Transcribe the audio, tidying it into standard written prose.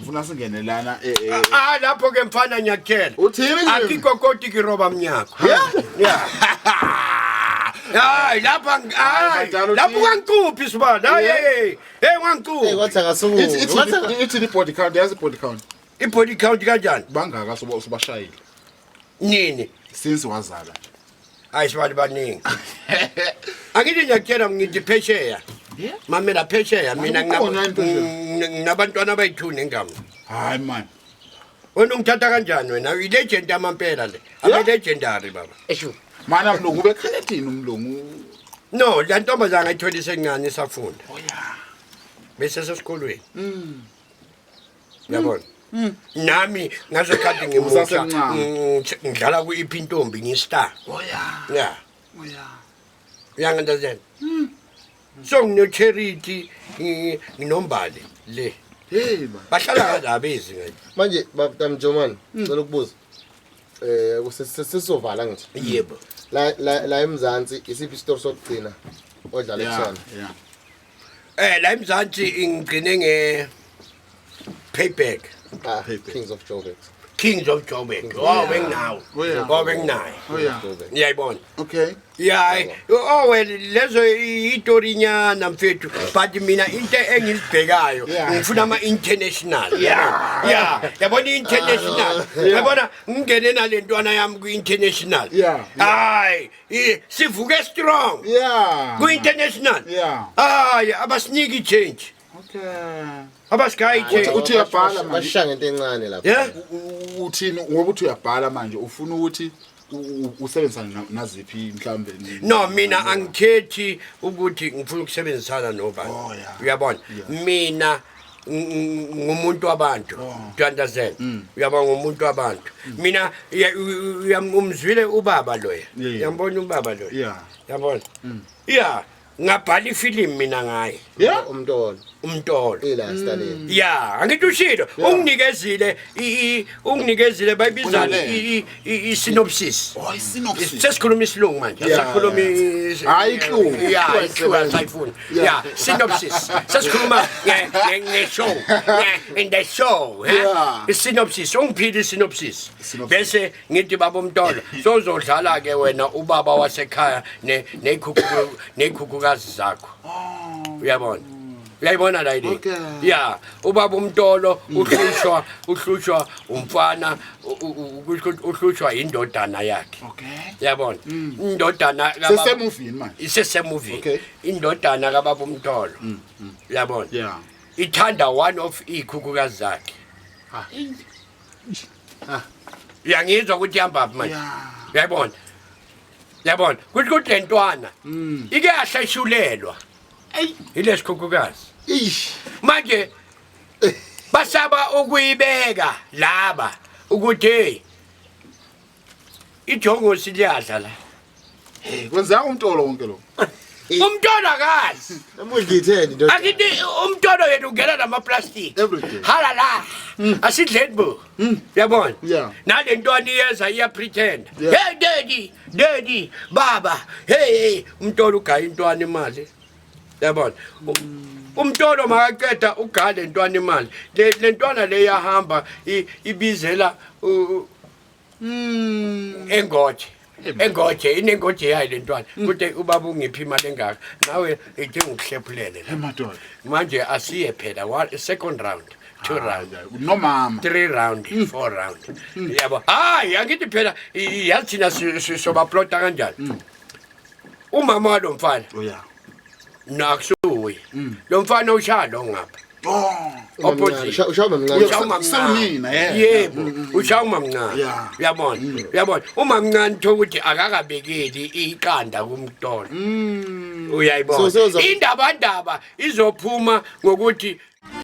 Ngifuna singene lana lapho ke mfana nyakhela. Uthini nje? Akikho koti kiroba mnyakho. Yeah. Hayi lapha kwankuphi sibanda. Hey kwankuphi. Wathi akasuku. It's the body count, there's a body count. I-body count kanjani? Bangaka sobashayile. Nini? Since wazala. Hayi sibali baningi. Akithi nyakhela ngithi phesheya. Mamela phesheya mina nginabantwana abayi2 nengama. Hayi man. Wena ungithatha kanjani wena? I-legend yamampela le. Aba-legendary baba. Esho. Mana mlungu bekhalethini umlungu. No, la ntombazana ngayithola sencane isafunda. Yeah. Bese sesikolweni. Yabona. Nami ngasekhathi ngimusa ngidlala ku-ipintombi ngistar. Yeah. Uyangandazela. So ngino-charity nginombali le. Hey man. Bahlala kanabezi ngathi. Manje babamjomani ngicela ukubuza. Sesizovala ngithi. Yebo. La eMzansi isiphi isitori sokugcina odlala kusona? Yeah. La eMzansi ngigcine nge-Payback. Kings of Joburg. Kings of Joburg. Benginawo. Benginayo. Ngiyayibona. Okay. Yeah, lezo itorinyana mfethu but mina into engilibhekayo ngifuna ama international. Yeah, yabona international. Yabona ngingene nalentwana yami ku international. Hayi, sivuke strong. Yeah. Ku international. Yeah. Hayi, abasiniki change. Okay. Abasikayi change. Uthi uyabhala manje. Bashanga into encane lapha. Yeah. Uthini ngoba uthi uyabhala manje ufuna ukuthi usebenzisana naziphi mhlambe No mina angikhethi ukuthi ngifuna ukusebenzisana nobani. Uyabona mina ngumuntu wabantu. Do you understand? Uyabona ngumuntu wabantu. Mina umzwile ubaba loya. Uyambona ubaba loya. Yabona? Yeah. Ngabhala ifilimu mina ngaye. Yeah. Umntolo. Ila Stalin. Yeah, angithi ushilo unginikezile bayibizana i-synopsis. Synopsis. Sesikhuluma isilungu manje. Sakhuluma hayi ihlungu. Yeah, ihlungu sayifuna. Yeah, synopsis. Sesikhuluma nge-show. In the show, i-synopsis. Ungiphile i-synopsis. Bese ngithi baba uMntolo, sozodlala ke wena ubaba wasekhaya nekhukhukazi zakho. Uyabona? Uyayibona la ile. Yeah, ubaba uMntolo uhlushwa umfana uhlushwa indodana yakhe. Okay. Yabona? Indodana sesemovini manje. Isesemovie. Indodana kababa uMntolo. Yabona? Yeah. Ithanda one of ikhukhukazi zakhe. Uyangizwa ukuthi ihamba manje. Uyayibona? Yabona? Kuthi lentwana ike yahlashulelwa. Ilesikhukhukazi. Manje basaba ukuyibeka laba ukuthi ijongo siliyadla la. Kwenza uMntolo wonke lo. Umntolo akazi. Amudlitheni ndoda. Akithi uMntolo yena ungena namaplastic. Hala la. Asidleni bo. Uyabona? Yeah. Nalentwana iyeza iya pretend. Hey daddy, baba. Hey uMntolo ugaya intwana imali. Yabona? UMntolo makaqeda ugale intwana imali. Lentwana le yahamba ibizela engoje. Engoje inengoje yayo lentwana. Kuthi ubaba ungiphi imali engaka. Nawe idinga ukuhlephulele la. Emadoda. Manje asiye phela second round. 2 round. No mama. 3 round, 4 round. Yabo. Hayi angithi phela yathina sobaplota kanjani. Umama walomfana. Yeah. Nakusuyi. Lo mfana ushalo ngapha. Opposite. Ushawuma mncane. Sewunina yebo. Ushawuma mncane. Uyabona? Uyabona? Uma mncane thola ukuthi akakabekeli iqanda kuMntolo. Uyayibona? Indaba izophuma ngokuthi